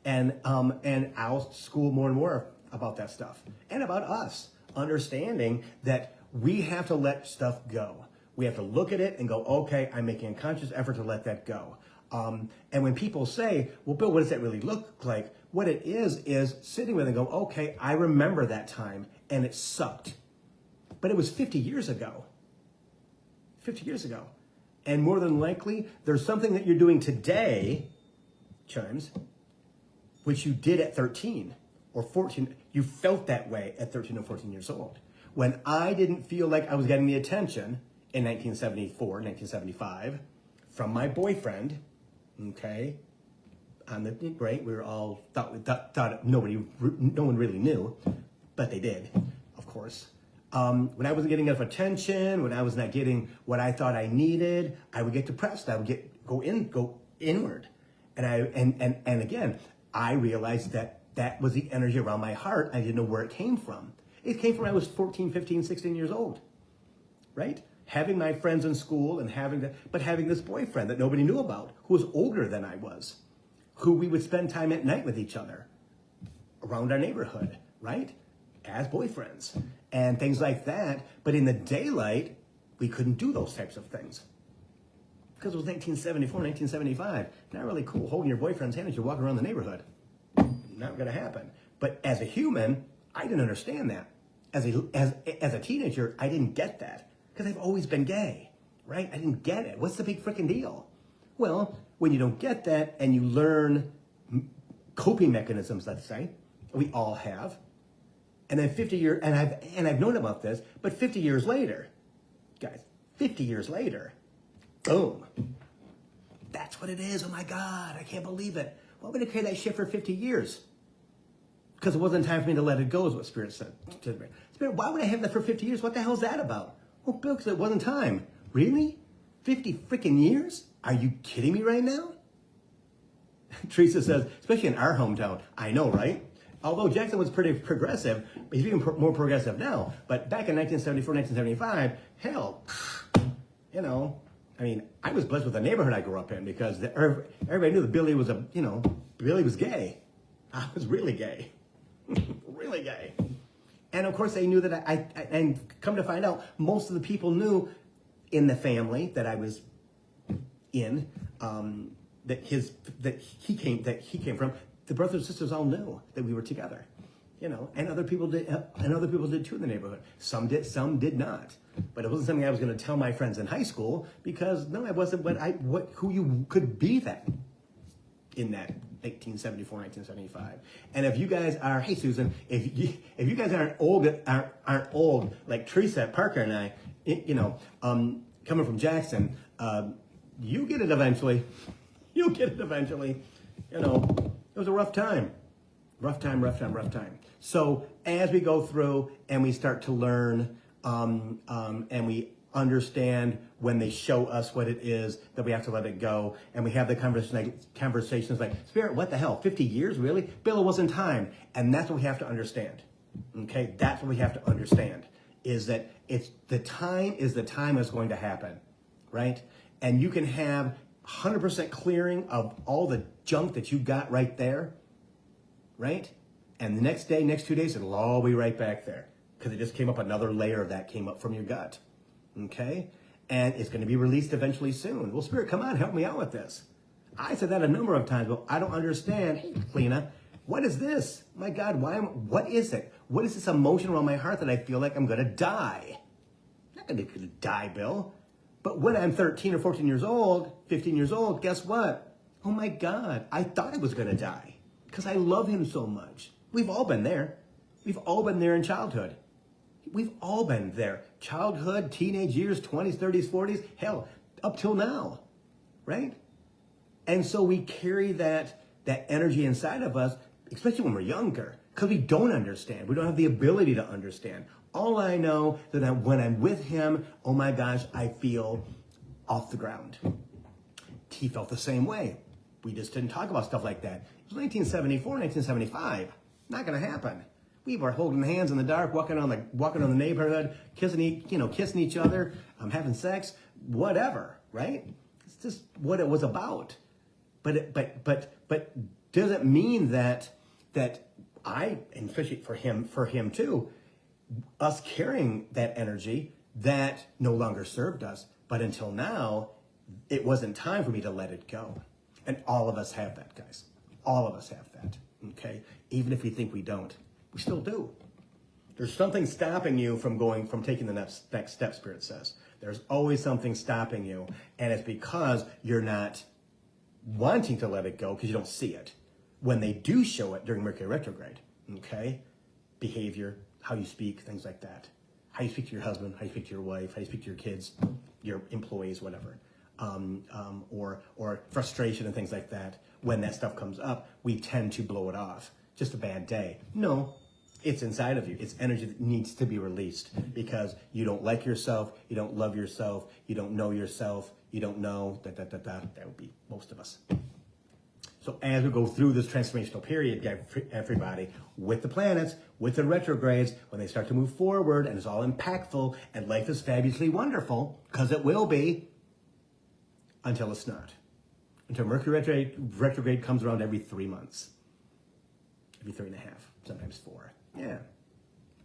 [SPEAKER 1] And I'll school more and more about that stuff and about us. Understanding that we have to let stuff go. We have to look at it and go, okay, I'm making a conscious effort to let that go. And when people say, well, Bill, what does that really look like? What it is sitting with it and go, okay, I remember that time and it sucked. But it was 50 years ago. 50 years ago. And more than likely, there's something that you're doing today, Chimes, which you did at 13 or 14. You felt that way at 13 or 14 years old. When I didn't feel like I was getting the attention in 1974, 1975, from my boyfriend, okay, right, we were all thought no one really knew, but they did, of course. When I wasn't getting enough attention, when I was not getting what I thought I needed, I would get depressed. I would go inward, and again, I realized that was the energy around my heart. I didn't know where it came from. It came from when I was 14, 15, 16 years old, right? Having my friends in school and having this boyfriend that nobody knew about, who was older than I was, who we would spend time at night with each other around our neighborhood, right? As boyfriends and things like that. But in the daylight, we couldn't do those types of things. Because it was 1974, 1975. Not really cool holding your boyfriend's hand as you're walking around the neighborhood. Not going to happen. But as a human, I didn't understand that. As a teenager, I didn't get that. Because I've always been gay, right? I didn't get it. What's the big freaking deal? Well, when you don't get that and you learn coping mechanisms, let's say, we all have, and then 50 years, and I've known about this, but 50 years later, guys, 50 years later, boom, That's what it is. Oh my God, I can't believe it. Why would I carry that shit for 50 years? Because it wasn't time for me to let it go, is what Spirit said to me. Spirit, why would I have that for 50 years? What the hell is that about? Well, Bill, because it wasn't time. Really? 50 freaking years? Are you kidding me right now? Teresa says, especially in our hometown. I know, right? Although Jackson was pretty progressive, he's even more progressive now. But back in 1974, 1975, hell, you know, I mean, I was blessed with the neighborhood I grew up in because everybody knew that Billy was Billy was gay. I was really gay. Really gay. And of course they knew that and come to find out, most of the people knew in the family that I was in, that he came from, the brothers and sisters all knew that we were together, you know, and other people did too in the neighborhood. Some did not. But it wasn't something I was going to tell my friends in high school because no, I wasn't who you could be then in that 1974, 1975. And if you guys are, hey Susan, if you guys aren't old like Teresa, Parker, and I, you know, coming from Jackson, you get it eventually. You'll get it eventually. You know, it was a rough time. Rough time. So as we go through and we start to learn, and we understand when they show us what it is that we have to let it go, and we have the conversations like, Spirit, what the hell, 50 years, really? Bill, it wasn't time. And that's what we have to understand. Okay, that's what we have to understand, is that it's the time is going to happen, right? And you can have 100% clearing of all the junk that you got right there, right? And the next day, next 2 days, it'll all be right back there because it just came up, another layer of that came up from your gut, okay? And it's going to be released eventually soon. Well, Spirit, come on, help me out with this. I said that a number of times, but I don't understand. Hey, Lena, what is this? My God, what is it? What is this emotion around my heart that I feel like I'm going to die? I'm not going to die, Bill. But when I'm 13 or 14 years old, 15 years old, guess what? Oh my God, I thought I was going to die because I love him so much. We've all been there. We've all been there in childhood. We've all been there. Childhood, teenage years, 20s, 30s, 40s, hell, up till now, right? And so we carry that energy inside of us, especially when we're younger, because we don't understand. We don't have the ability to understand. All I know is that when I'm with him, oh my gosh, I feel off the ground. He felt the same way. We just didn't talk about stuff like that. It was 1974, 1975. Not going to happen. We were holding hands in the dark, walking on the neighborhood, kissing each other, having sex, whatever, right? It's just what it was about. But does it mean that I, and especially for him too, us carrying that energy that no longer served us, but until now, it wasn't time for me to let it go. And all of us have that, guys. All of us have that, okay? Even if we think we don't, we still do. There's something stopping you from taking the next step, Spirit says. There's always something stopping you, and it's because you're not wanting to let it go because you don't see it. When they do show it during Mercury retrograde, okay? Behavior, how you speak, things like that. How you speak to your husband, how you speak to your wife, how you speak to your kids, your employees, whatever. Or frustration and things like that. When that stuff comes up, we tend to blow it off. Just a bad day. No, it's inside of you. It's energy that needs to be released because you don't like yourself, you don't love yourself, you don't know yourself, you don't know, that would be most of us. So as we go through this transformational period, everybody, with the planets, with the retrogrades, when they start to move forward and it's all impactful and life is fabulously wonderful, because it will be, until it's not. Until Mercury retrograde comes around every 3 months. Every 3.5, sometimes 4. Yeah.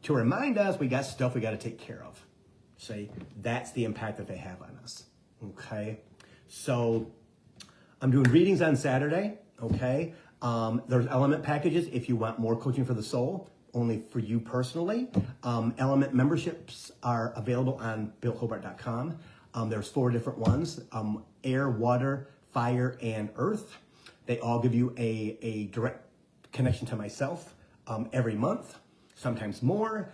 [SPEAKER 1] To remind us we got stuff we got to take care of. See, that's the impact that they have on us. Okay? So I'm doing readings on Saturday. Okay? There's element packages if you want more coaching for the soul, only for you personally. Element memberships are available on billhobart.com. There's 4 different ones, air, water, fire, and earth. They all give you a direct connection to myself every month, sometimes more.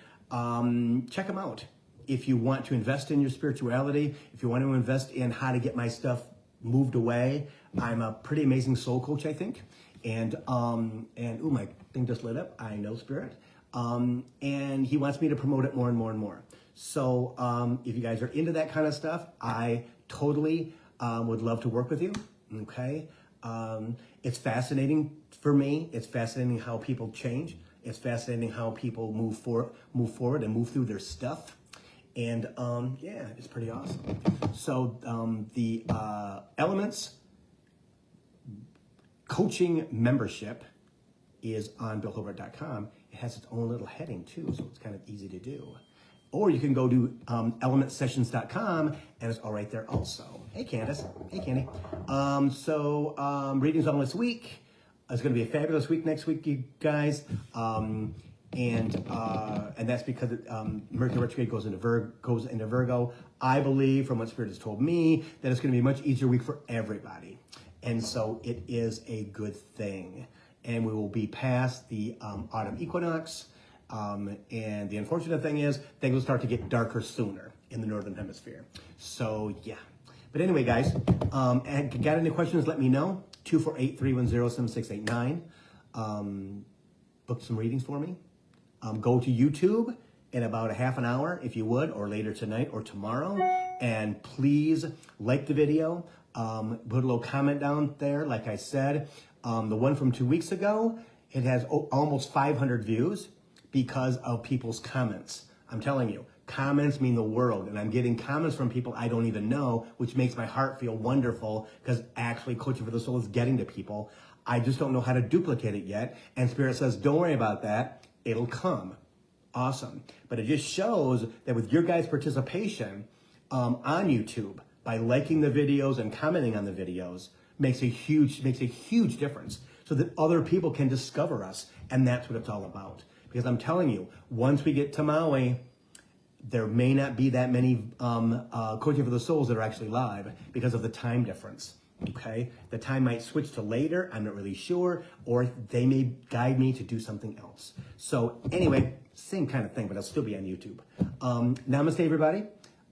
[SPEAKER 1] Check them out. If you want to invest in your spirituality, if you want to invest in how to get my stuff moved away, I'm a pretty amazing soul coach, I think. And ooh, my thing just lit up. I know Spirit. And he wants me to promote it more and more and more. So if you guys are into that kind of stuff, I totally would love to work with you. Okay. It's fascinating for me. It's fascinating how people change. It's fascinating how people move forward and move through their stuff. And yeah, it's pretty awesome. So the Elements coaching membership is on billhobart.com. It has its own little heading too, so it's kind of easy to do. Or you can go to elementsessions.com, and it's all right there also. Hey, Candace. Hey, Candy. Readings on this week. It's going to be a fabulous week next week, you guys. And that's because Mercury retrograde goes into Virgo. I believe, from what Spirit has told me, that it's going to be a much easier week for everybody. And so it is a good thing. And we will be past the autumn equinox. And the unfortunate thing is, things will start to get darker sooner in the Northern Hemisphere. So, yeah. But anyway, guys, got any questions, let me know. 248-310-7689. Book some readings for me. Go to YouTube in about a half an hour, if you would, or later tonight or tomorrow. And please like the video. Put a little comment down there, like I said. The one from 2 weeks ago, it has almost 500 views because of people's comments. I'm telling you, comments mean the world. And I'm getting comments from people I don't even know, which makes my heart feel wonderful because actually Coaching for the Soul is getting to people. I just don't know how to duplicate it yet. And Spirit says, don't worry about that. It'll come. Awesome. But it just shows that with your guys' participation on YouTube, by liking the videos and commenting on the videos, makes a huge difference so that other people can discover us. And that's what it's all about. Because I'm telling you, once we get to Maui, there may not be that many Coaching for the Souls that are actually live because of the time difference. Okay? The time might switch to later. I'm not really sure. Or they may guide me to do something else. So anyway, same kind of thing, but I'll still be on YouTube. Namaste, everybody.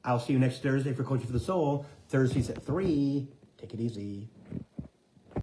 [SPEAKER 1] I'll see you next Thursday for Coaching for the Soul. Thursdays at 3. Take it easy.